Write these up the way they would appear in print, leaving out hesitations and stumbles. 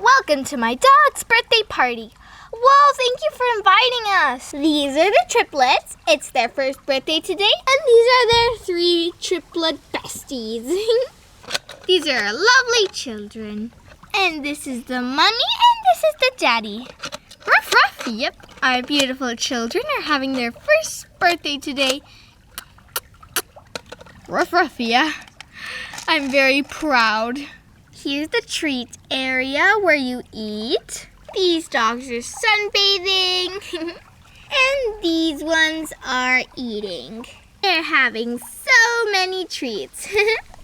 Welcome to my dog's birthday party. Whoa, thank you for inviting us. These are the triplets. It's their first birthday today, and these are their 3 triplet besties. These are lovely children. And this is the mummy, and this is the daddy. Ruff, ruff. Yep, our beautiful children are having their first birthday today. Ruff, ruff, yeah. I'm very proud. Here's the treat area where you eat. These dogs are sunbathing. And these ones are eating. They're having so many treats.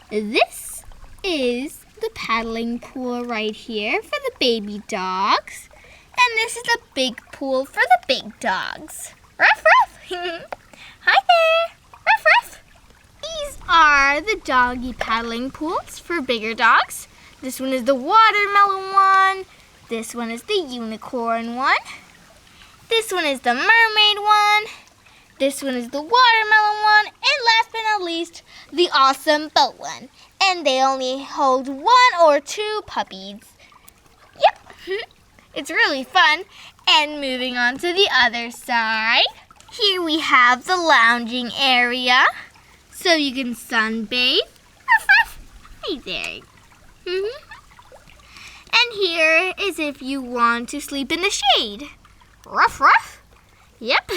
This is the paddling pool right here for the baby dogs. And this is the big pool for the big dogs. Ruff, ruff. Hi there. Ruff, ruff. These are the doggy paddling pools for bigger dogs. This one is the watermelon one. This one is the unicorn one. This one is the mermaid one. This one is the watermelon one. And last but not least, the awesome boat one. And they only hold 1 or 2 puppies. Yep, it's really fun. And moving on to the other side. Here we have the lounging area. So you can sunbathe. Ruff, ruff. Hey there. And here is if you want to sleep in the shade. Ruff, ruff. Yep.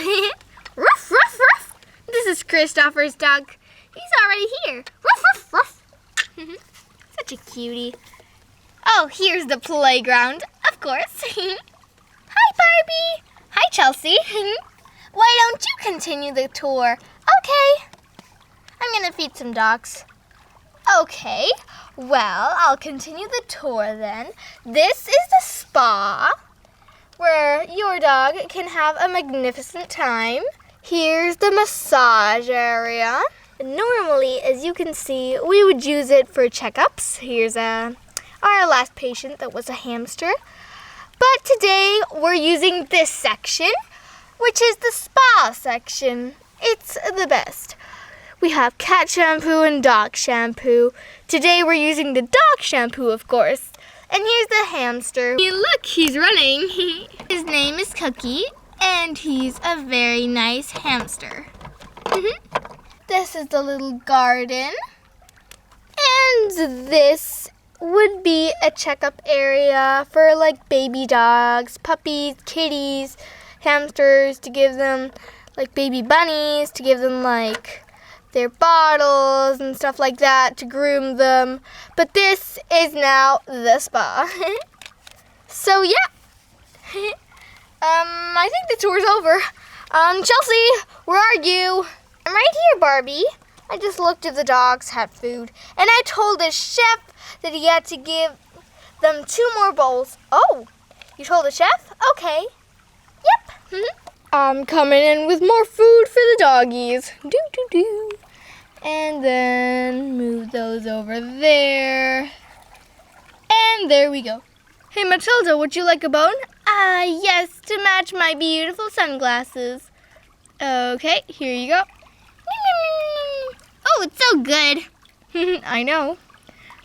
Ruff, ruff, ruff. This is Christopher's dog. He's already here. Ruff, ruff, ruff. Such a cutie. Oh, here's the playground, of course. Hi, Barbie. Hi, Chelsea. Why don't you continue the tour? Okay. I'm going to feed some dogs. Okay, well, I'll continue the tour then. This is the spa where your dog can have a magnificent time. Here's the massage area. Normally, as you can see, we would use it for checkups. Here's our last patient that was a hamster. But today, we're using this section, which is the spa section. It's the best. We have cat shampoo and dog shampoo. Today we're using the dog shampoo, of course. And here's the hamster. Hey, look, he's running. His name is Cookie, and he's a very nice hamster. This is the little garden. And this would be a checkup area for like baby dogs, puppies, kitties, hamsters, to give them like baby bunnies, to give them like their bottles and stuff like that, to groom them. But this is now the spa. So yeah, I think the tour's over. Chelsea, where are you? I'm right here, Barbie. I just looked if the dogs had food, and I told the chef that he had to give them 2 more bowls. Oh, you told the chef? Okay. Yep. I'm coming in with more food for the doggies. Do. And then move those over there. And there we go. Hey, Matilda, would you like a bone? Yes, to match my beautiful sunglasses. Okay, here you go. Oh, it's so good. I know.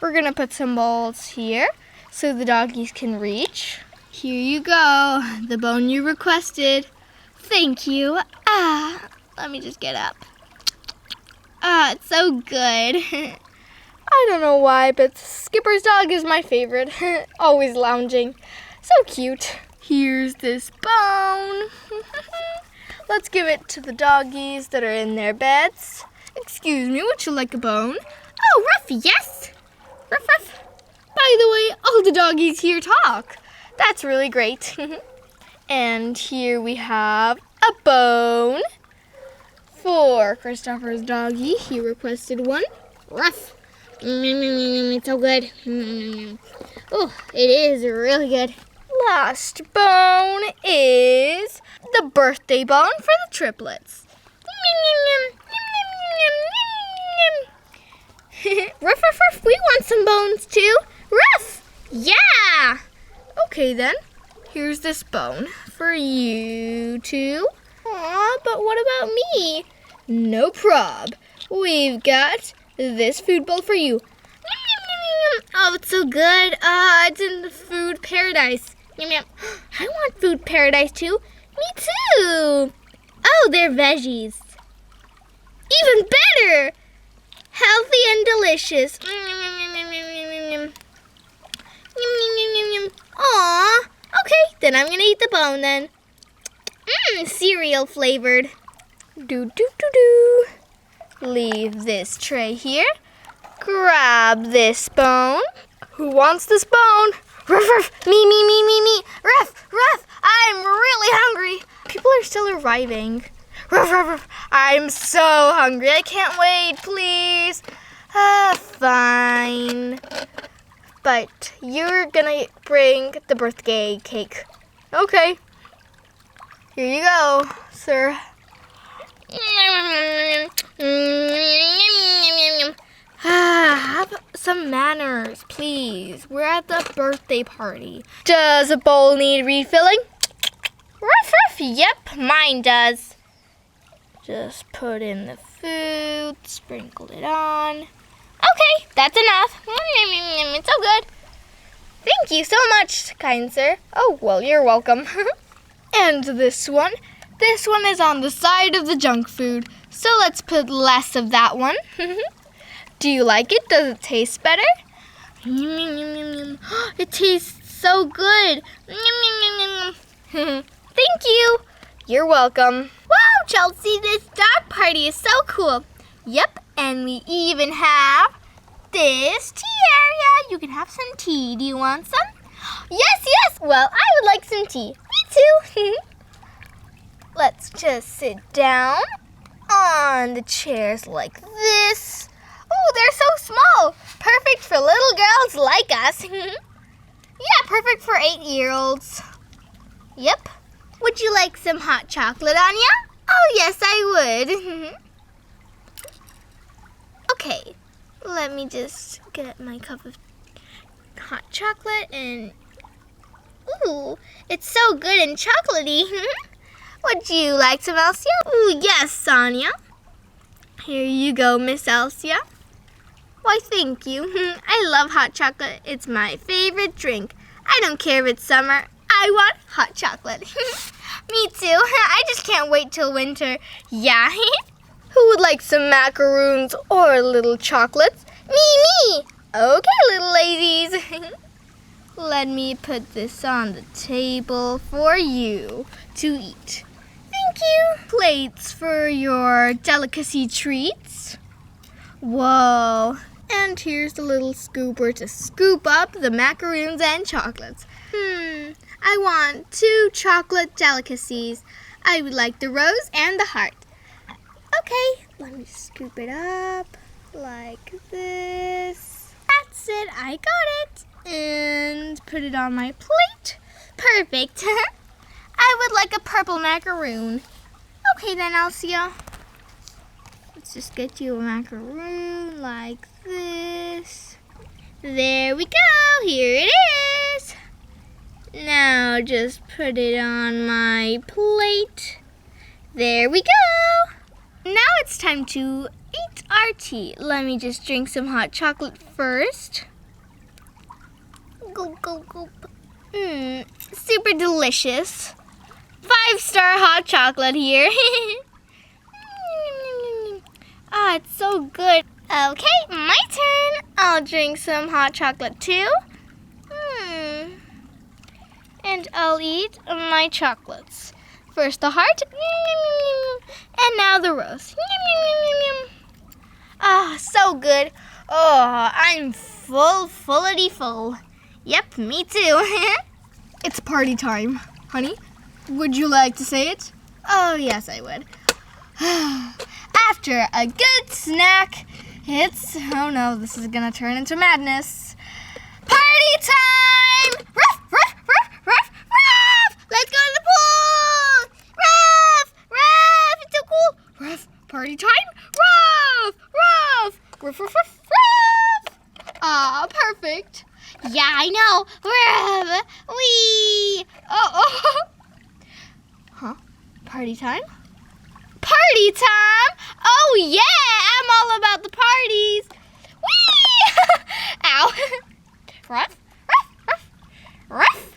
We're going to put some bowls here so the doggies can reach. Here you go, the bone you requested. Thank you. Let me just get up. It's so good. I don't know why, but Skipper's dog is my favorite. Always lounging. So cute. Here's this bone. Let's give it to the doggies that are in their beds. Excuse me, would you like a bone? Oh, Ruff, yes. Ruff, ruff. By the way, all the doggies here talk. That's really great. And here we have a bone for Christopher's doggie. He requested one. Ruff. It's so good. Oh, it is really good. Last bone is the birthday bone for the triplets. Ruff, ruff, ruff. We want some bones too. Ruff. Yeah. Okay then. Here's this bone for you two. Aw, but what about me? No prob. We've got this food bowl for you. Oh, it's so good. It's in the food paradise. Yum, yum. I want food paradise too. Me too. Oh, they're veggies. Even better. Healthy and delicious. Aw. Okay, then I'm gonna eat the bone then. Cereal flavored. Do. Leave this tray here. Grab this bone. Who wants this bone? Ruff, ruff. Me. Ruff, ruff. I'm really hungry. People are still arriving. Ruff, ruff, ruff. I'm so hungry. I can't wait, please. Fine. But you're gonna bring the birthday cake. Okay. Here you go, sir. Have some manners, please. We're at the birthday party. Does a bowl need refilling? Ruff, ruff. Yep, mine does. Just put in the food, sprinkle it on. Okay, that's enough. It's so good. Thank you so much, kind sir. Oh, well, you're welcome. And this one is on the side of the junk food. So let's put less of that one. Do you like it? Does it taste better? It tastes so good. Thank you. You're welcome. Wow, Chelsea, this dog party is so cool. Yep, and we even have this tea area. You can have some tea. Do you want some? Yes. Well, I would like some tea. Me too. Let's just sit down on the chairs like this. Oh, they're so small. Perfect for little girls like us. Yeah, perfect for 8-year-olds. Yep. Would you like some hot chocolate, Anya? Oh, yes, I would. Okay, let me just get my cup of hot chocolate and... Ooh, it's so good and chocolatey. Would you like some, Elsa? Ooh, yes, Sonia. Here you go, Miss Elsa. Why, thank you. I love hot chocolate. It's my favorite drink. I don't care if it's summer. I want hot chocolate. Me too. I just can't wait till winter. Yeah. Who would like some macaroons or little chocolates? Me. Okay, little ladies. Let me put this on the table for you to eat. Thank you. Plates for your delicacy treats. Whoa. And here's the little scooper to scoop up the macaroons and chocolates. I want 2 chocolate delicacies. I would like the rose and the heart. Okay, let me scoop it up like this. That's it, I got it. And put it on my plate. Perfect. I would like a purple macaroon. Okay then, Elsa. Let's just get you a macaroon like this. There we go. Here it is. Now just put it on my plate. There we go. Now it's time to eat our tea. Let me just drink some hot chocolate first. Gulp, gulp, gulp. Super delicious. 5-star hot chocolate here. Ah, it's so good. Okay, my turn. I'll drink some hot chocolate too. And I'll eat my chocolates. First the heart. And now the rose. Ah, so good. Oh, I'm fullity full. Yep, me too. It's party time, honey. Would you like to say it? Oh, yes, I would. After a good snack, it's... Oh no, this is gonna turn into madness. Party time! Ruff, ruff, ruff, ruff, ruff! Let's go to the pool! Ruff, ruff, it's so cool. Ruff, party time? Ruff, ruff, ruff, ruff, ruff, ruff. Ah, perfect. Yeah, I know. Ruff, wee. Oh. Huh? Party time? Party time? Oh yeah, I'm all about the parties. Whee! Ow. ruff, ruff, ruff, ruff.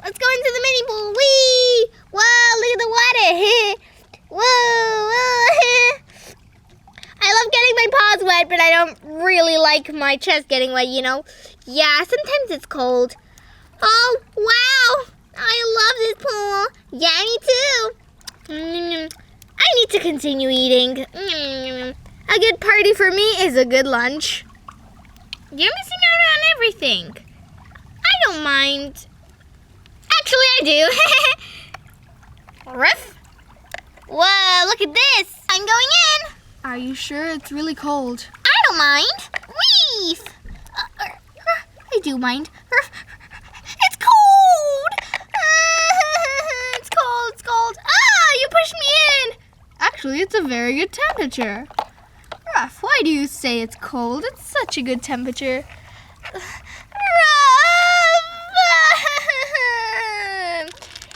Let's go into the mini pool. Whee! Whoa, look at the water. Whoa, whoa. I love getting my paws wet, but I don't really like my chest getting wet, you know. Yeah, sometimes it's cold. Oh, wow. I love this pool. Yeah, me too. I need to continue eating. A good party for me is a good lunch. You're missing out on everything. I don't mind. Actually, I do. Ruff. Whoa, look at this. I'm going in. Are you sure? It's really cold. I don't mind. Weef. I do mind. It's cold. It's cold. It's cold. Ah, you pushed me in. Actually, it's a very good temperature. Ruff, why do you say it's cold? It's such a good temperature. Hey,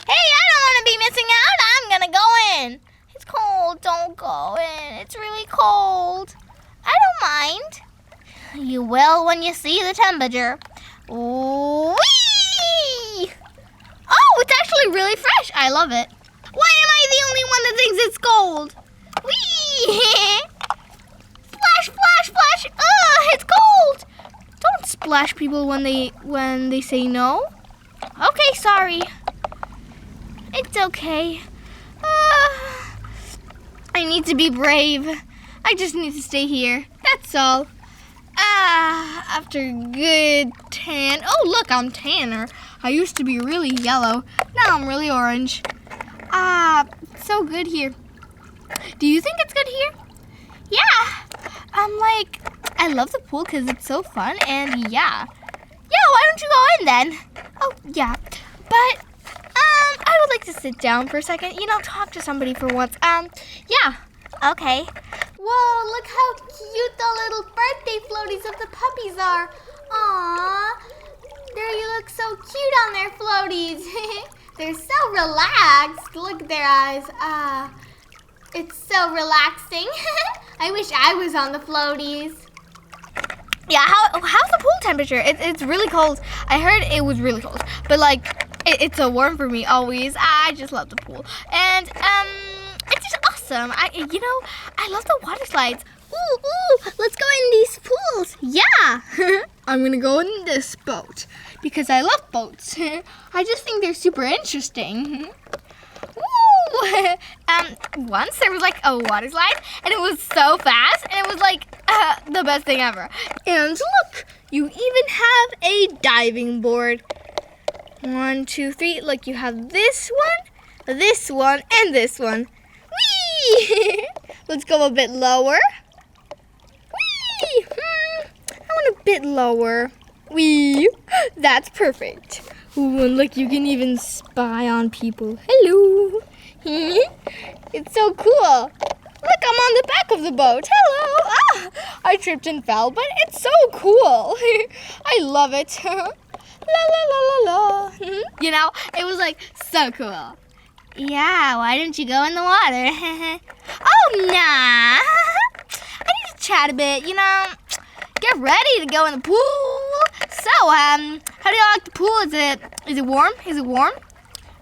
I don't want to be missing out. I'm going to go in. It's cold. Don't go in. It's really cold. I don't mind. You will when you see the temperature. Whee! Oh, it's actually really fresh. I love it. Why am I the only one that thinks it's cold? Whee! Splash, splash, splash. Ugh, it's cold. Don't splash people when they say no. Okay, sorry. It's okay. I need to be brave. I just need to stay here. That's all. After a good tan. Oh, look, I'm tanner. I used to be really yellow. Now I'm really orange. It's so good here. Do you think it's good here? Yeah. I love the pool because it's so fun, and yeah. Yeah, why don't you go in then? Oh, yeah. But, I would like to sit down for a second, talk to somebody for once. Yeah. Okay. Whoa, look how cute the little birthday floaties of the puppies are. Aww. There you look so cute on their floaties. They're so relaxed. Look at their eyes. It's so relaxing. I wish I was on the floaties. Yeah, how's the pool temperature? It's really cold. I heard it was really cold, but it's so warm for me always. I just love the pool, and it's just awesome. I love the water slides. Ooh, let's go in these pools. Yeah. I'm gonna go in this boat because I love boats. I just think they're super interesting. Woo! Once there was a water slide, and it was so fast, and it was the best thing ever. And look, you even have a diving board. 1, 2, 3. Look, you have this one, and this one. Whee! Let's go a bit lower. Whee! I want a bit lower. Whee! That's perfect. Ooh, and look, you can even spy on people. Hello. It's so cool. Look, I'm on the back of the boat. Hello. I tripped and fell, but it's so cool. I love it. La la la la la. It was so cool. Yeah, why didn't you go in the water? Oh, nah. I need to chat a bit, Get ready to go in the pool. So, how do you like the pool? Is it warm?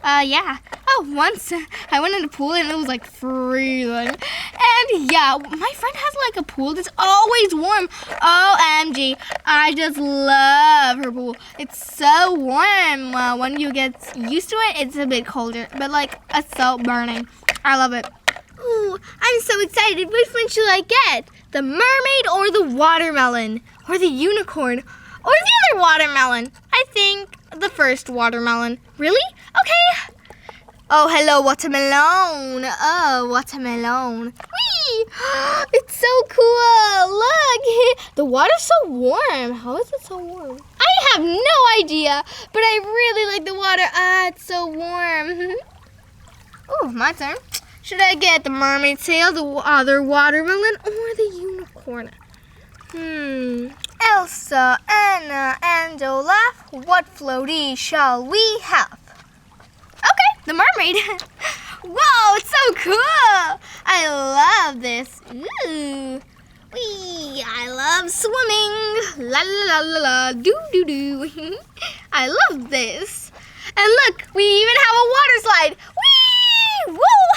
Yeah. Oh, once I went in the pool and it was freezing. And yeah, my friend has a pool that's always warm. OMG. I just love her pool. It's so warm. When you get used to it, it's a bit colder. But it's so burning. I love it. Ooh, I'm so excited. Which one should I get? The mermaid or the watermelon? Or the unicorn? Or the other watermelon? I think the first watermelon. Really? Okay. Oh, hello, watermelon. Oh, watermelon. Whee! It's so cool. Look. The water's so warm. How is it so warm? I have no idea, but I really like the water. It's so warm. Oh, my turn. Should I get the mermaid tail, the other watermelon, or the unicorn? Elsa, Anna, and Olaf, what floaty shall we have? Okay, the mermaid. Whoa, it's so cool. I love this. Ooh. Whee! I love swimming. La la la la la. Do do do. I love this. And look, we even have a water slide. Whee! Whoa!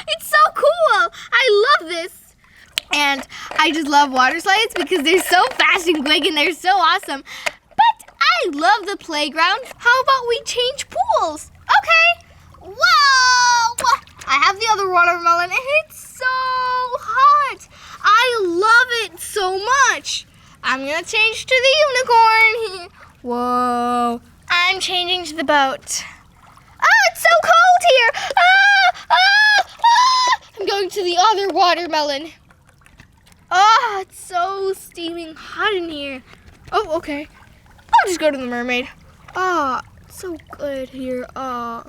It's so cool. I love this. And I just love water slides because they're so fast and quick and they're so awesome. But I love the playground. How about we change pools? Okay. Whoa! I have the other watermelon and it's so hot. I love it so much. I'm going to change to the unicorn. Whoa. I'm changing to the boat. Oh, it's so cold here. I'm going to the other watermelon. Oh, it's so steaming hot in here. Oh, okay. I'll just go to the mermaid. Oh, it's so good here. Oh.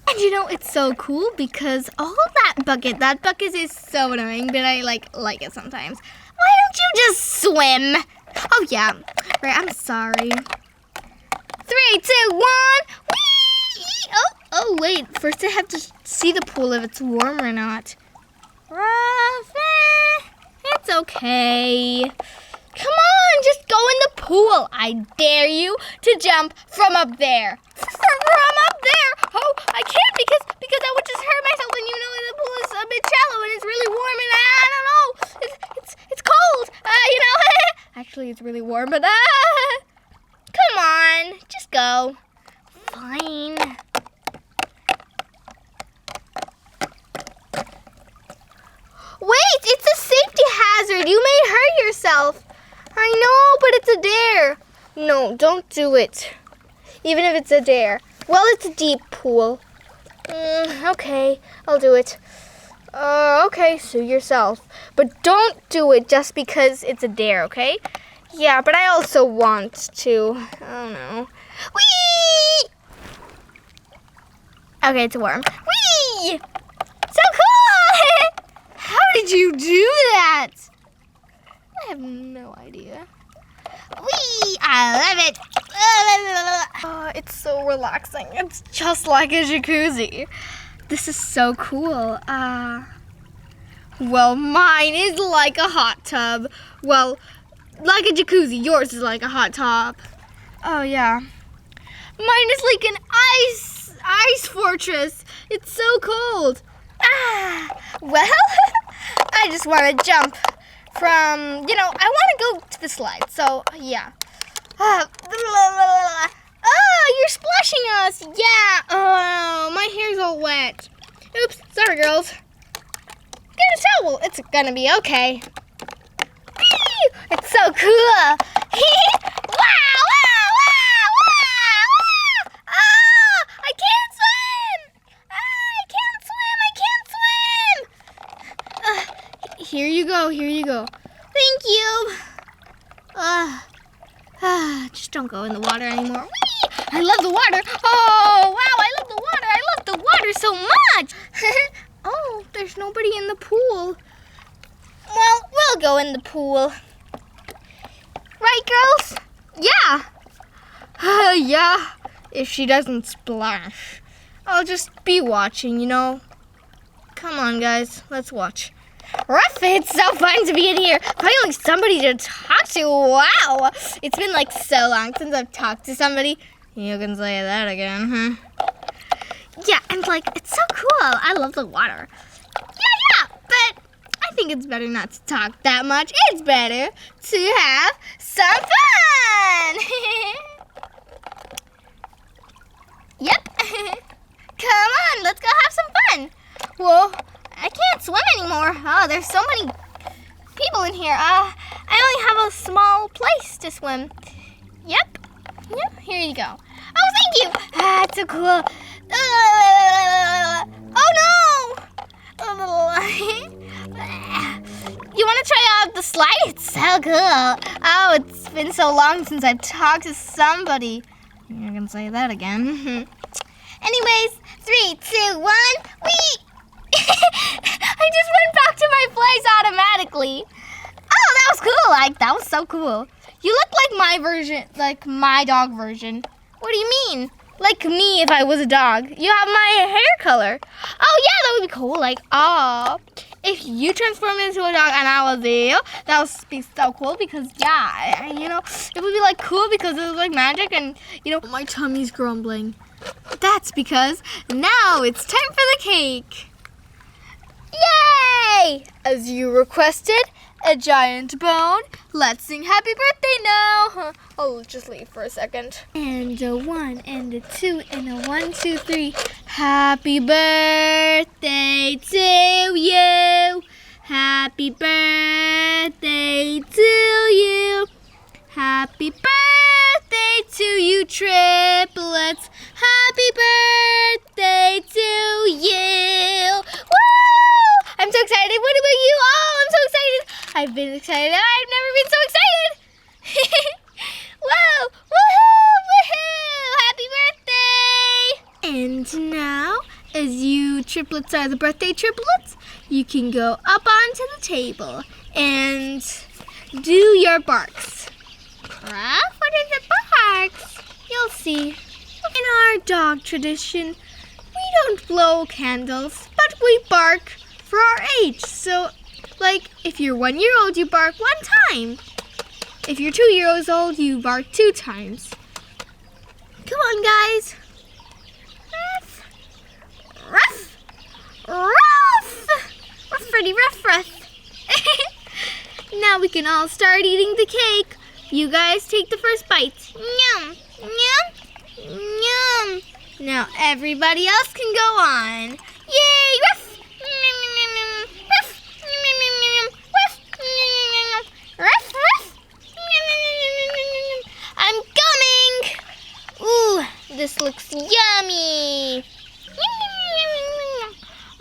And you know, it's so cool because that bucket is so annoying, but I like it sometimes. Why don't you just swim? Oh, yeah. Right, I'm sorry. 3, 2, 1. Whee! Oh, wait. First I have to see the pool if it's warm or not. It's okay. Come on, just go in the pool. I dare you to jump from up there. From up there? Oh, I can't because I would just hurt myself. And you know the pool is a bit shallow and it's really warm and I don't know. It's cold. You know. Actually, it's really warm, but come on, just go. Fine. Wait, it's a safety hazard. You may hurt yourself. I know, but it's a dare. No, don't do it. Even if it's a dare. Well, it's a deep pool. Okay, I'll do it. Okay, sue yourself. But don't do it just because it's a dare, okay? Yeah, but I also want to. Oh, no. Whee! Okay, it's warm. Whee! So cool! How did you do that? I have no idea. Whee! I love it. Oh, it's so relaxing. It's just like a jacuzzi. This is so cool. Well, mine is like a hot tub. Well, like a jacuzzi. Yours is like a hot tub. Oh, yeah. Mine is like an ice fortress. It's so cold. Well, I just want to jump from, I want to go to the slide. So, yeah. Oh, you're splashing us. Yeah. Oh, my hair's all wet. Oops. Sorry, girls. Get a towel. It's going to be okay. It's so cool. Wow. I can't swim. Here you go. Thank you. Just don't go in the water anymore. Whee! I love the water. Oh, wow, I love the water. I love the water so much. Oh, there's nobody in the pool. Well, we'll go in the pool. Right, girls? Yeah. Yeah, if she doesn't splash. I'll just be watching, Come on, guys, let's watch. Ruff, it's so fun to be in here. Finally somebody to talk to. Wow. It's been like so long since I've talked to somebody. You can say that again, huh? Yeah, and it's so cool. I love the water. Yeah, but I think it's better not to talk that much. It's better to have some fun. Yep. Come on, let's go have some fun. Whoa. I can't swim anymore. Oh, there's so many people in here. I only have a small place to swim. Yep, here you go. Oh, thank you. It's so cool. Oh, no. You want to try out the slide? It's so cool. Oh, it's been so long since I've talked to somebody. You can say that again. Anyways, 3, 2, 1, whee! I just went back to my place automatically. Oh, that was cool. That was so cool. You look like my version, like my dog version. What do you mean? Like me if I was a dog. You have my hair color. Oh, yeah, that would be cool. if you transform into a dog and I was you, that would be so cool because, yeah, you know, it would be like cool because it was like magic and, you know, my tummy's grumbling. That's because now it's time for the cake. Yay! As you requested, a giant bone. Let's sing happy birthday now. I'll just leave for a second. And a 1 and a 2 and a 1, 2, 3. Happy birthday to you. Happy birthday to you. Happy birthday to you, triplets. Happy birthday to you. Woo! I'm so excited. What about you? Oh, I'm so excited. I've been excited. I've never been so excited. Whoa! Woohoo! Woohoo! Happy birthday! And now, as you triplets are the birthday triplets, you can go up onto the table and do your barks. Ruff, what are the barks? You'll see. In our dog tradition, we don't blow candles, but we bark for our age. So, like, if you're 1 year old, you bark 1 time. If you're 2 years old, you bark 2 times. Come on, guys. Ruff, ruff, ruff, ruff, Freddy, ruff, ruff. Now we can all start eating the cake. You guys take the first bite. Yum, yum, yum. Now everybody else can go on. Yay, ruff, ruff, ruff, ruff, ruff. I'm coming. Ooh, this looks yummy.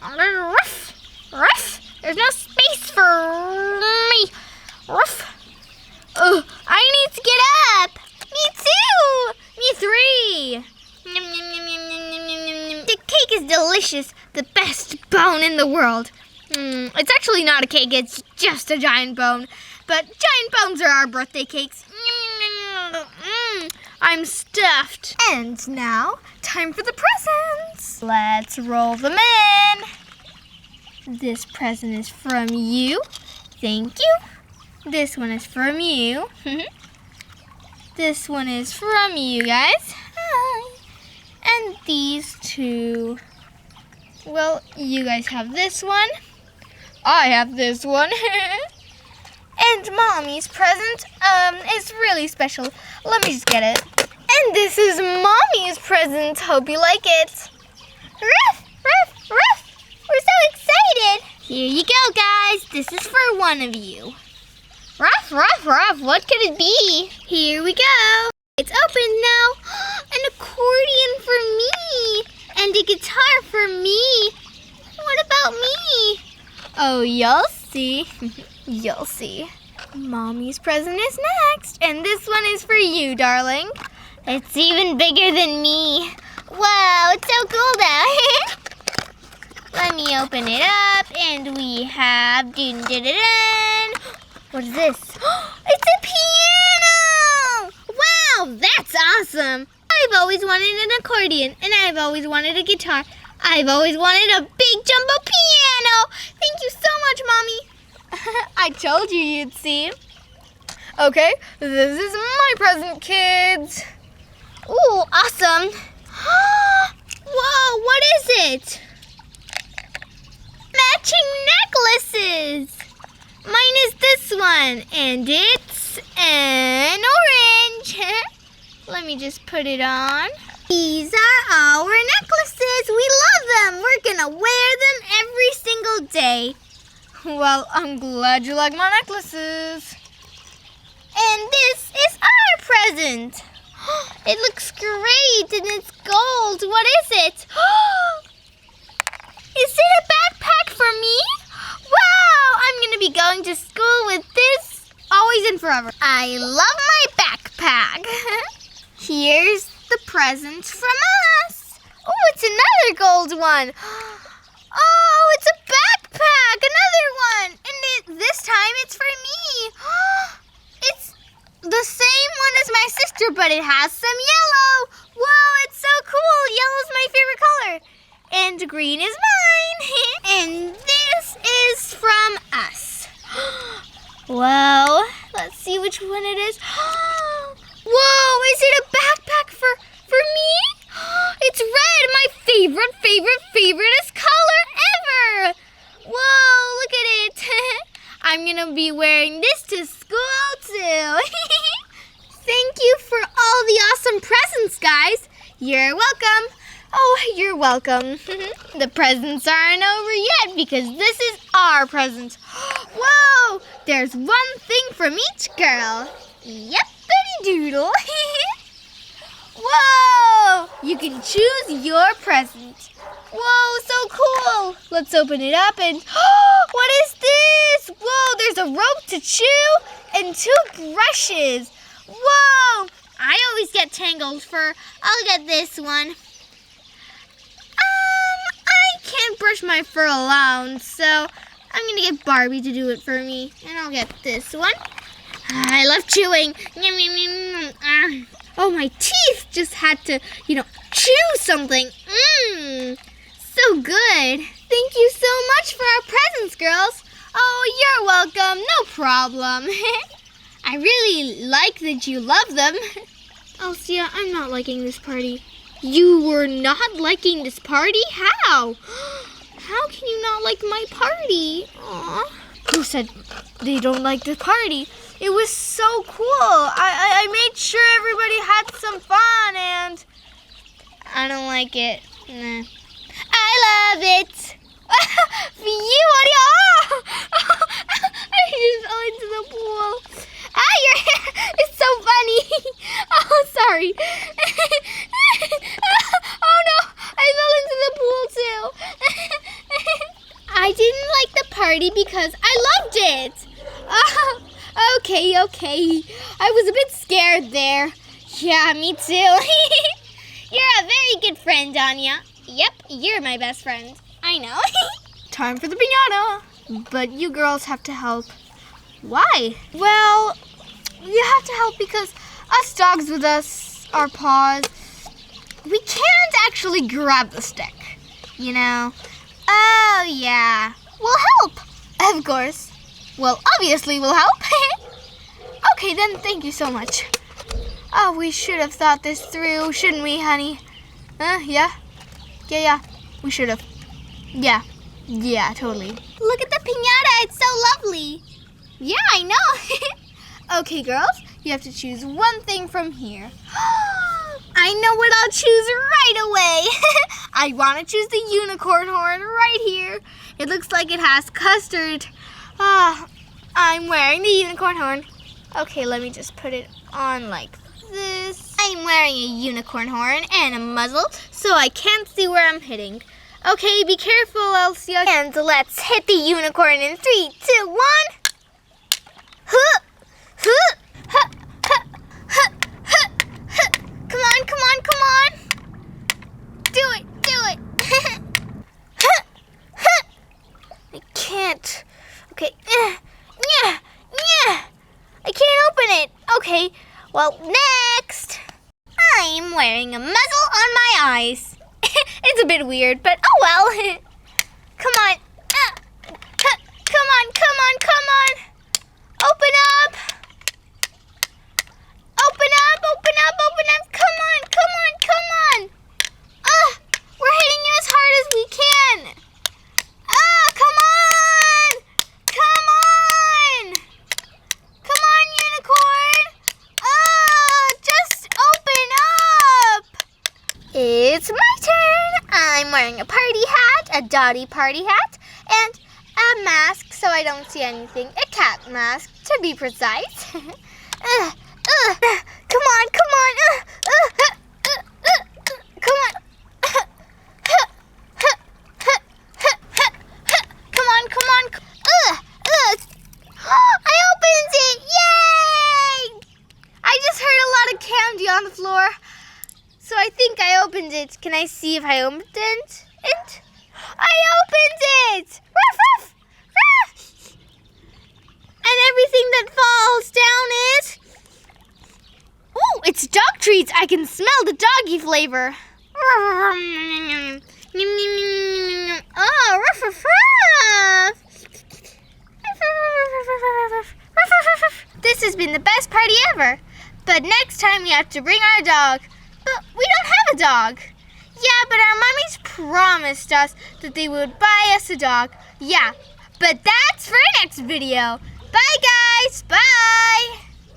Ruff, ruff. There's no space for me. Ruff. Oh, I need to get up. Me too. Me 3. The cake is delicious. The best bone in the world. It's actually not a cake. It's just a giant bone. But giant bones are our birthday cakes. I'm stuffed. And now, time for the presents. Let's roll them in. This present is from you. Thank you. This one is from you. This one is from you guys. Hi. And these 2. Well, you guys have this one. I have this one. And Mommy's present is really special. Let me just get it. And this is Mommy's present. Hope you like it. Ruff, ruff, ruff. We're so excited. Here you go, guys. This is for one of you. Ruff, ruff, ruff. What could it be? Here we go. It's open now. An accordion for me. And a guitar for me. What about me? Oh, you'll see. You'll see. Mommy's present is next. And this one is for you, darling. It's even bigger than me. Wow, it's so cool though. Let me open it up. And we have... Dun, dun, dun, dun. What is this? It's a piano! Wow, that's awesome. I've always wanted an accordion, and I've always wanted a guitar. I've always wanted a big jumbo piano. Thank you so much, Mommy. I told you you'd see. Okay, this is my present, kids. Ooh, awesome. Whoa, what is it? Matching necklaces. Mine is this one, and it's an orange. Let me just put it on. These are our necklaces. We love them. We're gonna wear them every single day. Well, I'm glad you like my necklaces. And this is our present. It looks great, and it's gold. What is it? Is it a backpack for me? Wow, I'm going to be going to school with this always and forever. I love my backpack. Here's the present from us. Oh, it's another gold one. Oh, it's a backpack, another one. And this time it's for me. It's the same one as my sister, but it has some yellow. Wow, it's so cool. Yellow's my favorite color. And green is mine. And this is for Well, let's see which one it is. Whoa, is it a backpack for me? It's red, my favoriteest color ever. Whoa, look at it. I'm gonna be wearing this to school too. Thank you for all the awesome presents, guys. You're welcome. Oh, you're welcome. The presents aren't over yet because this is our present. Whoa, there's one thing from each girl. Yep-bitty doodle. Whoa, you can choose your present. Whoa, so cool. Let's open it up and, what is this? Whoa, there's a rope to chew and 2 brushes. Whoa, I always get tangled fur. I'll get this one. I can't brush my fur alone, so I'm gonna get Barbie to do it for me. And I'll get this one. I love chewing. Oh, my teeth just had to, chew something. So good. Thank you so much for our presents, girls. Oh, you're welcome. No problem. I really like that you love them. Elsa, I'm not liking this party. You were not liking this party? How? How can you not like my party? Aww. Who said they don't like the party? It was so cool. I made sure everybody had some fun and I don't like it. Nah. I love it. For you, Audio. I just fell into the pool. Your hair is so funny. Oh, sorry. Oh no, I fell into the pool too. I didn't like the party because I loved it. Okay. I was a bit scared there. Yeah, me too. You're a very good friend, Anya. Yep, you're my best friend. I know. Time for the pinata. But you girls have to help. Why? Well, you have to help because us dogs with our paws, we can't actually grab the stick, Oh, yeah. We'll help. Of course. Well, obviously we'll help. Okay, then thank you so much. Oh, we should have thought this through, shouldn't we, honey? Yeah. Yeah. We should have. Yeah, totally. Look at the piñata. It's so lovely. Yeah, I know. Okay, girls, you have to choose one thing from here. I know what I'll choose right away. I want to choose the unicorn horn right here. It looks like it has custard. I'm wearing the unicorn horn. Okay, let me just put it on like this. I'm wearing a unicorn horn and a muzzle, so I can't see where I'm hitting. Okay, be careful, Elsa. And let's hit the unicorn in 3, 2, 1. Huh! Huh! Huh! Huh! Huh! Huh! Huh! Come on! Do it! Huh! Huh! I can't. Okay. Yeah! I can't open it. Okay. Well, next. I'm wearing a muzzle on my eyes. It's a bit weird, but oh well. Come on. Come on. Open up. Come on. We're hitting you as hard as we can. Come on, unicorn. Just open up. It's my turn. I'm wearing a party hat, a Dottie party hat, and a mask so I don't see anything. A cat mask, to be precise. Come on. Come on. I opened it! Yay! I just heard a lot of candy on the floor. So I think I opened it. Can I see if I opened it? I opened it! Ruff, ruff, ruff! And everything that falls down is... Oh, it's dog treats. I can smell the doggy flavor. Oh, ruff, ruff, ruff! forever. But next time we have to bring our dog. But we don't have a dog. Yeah, but our mummies promised us that they would buy us a dog. Yeah, but that's for next video. Bye, guys. Bye.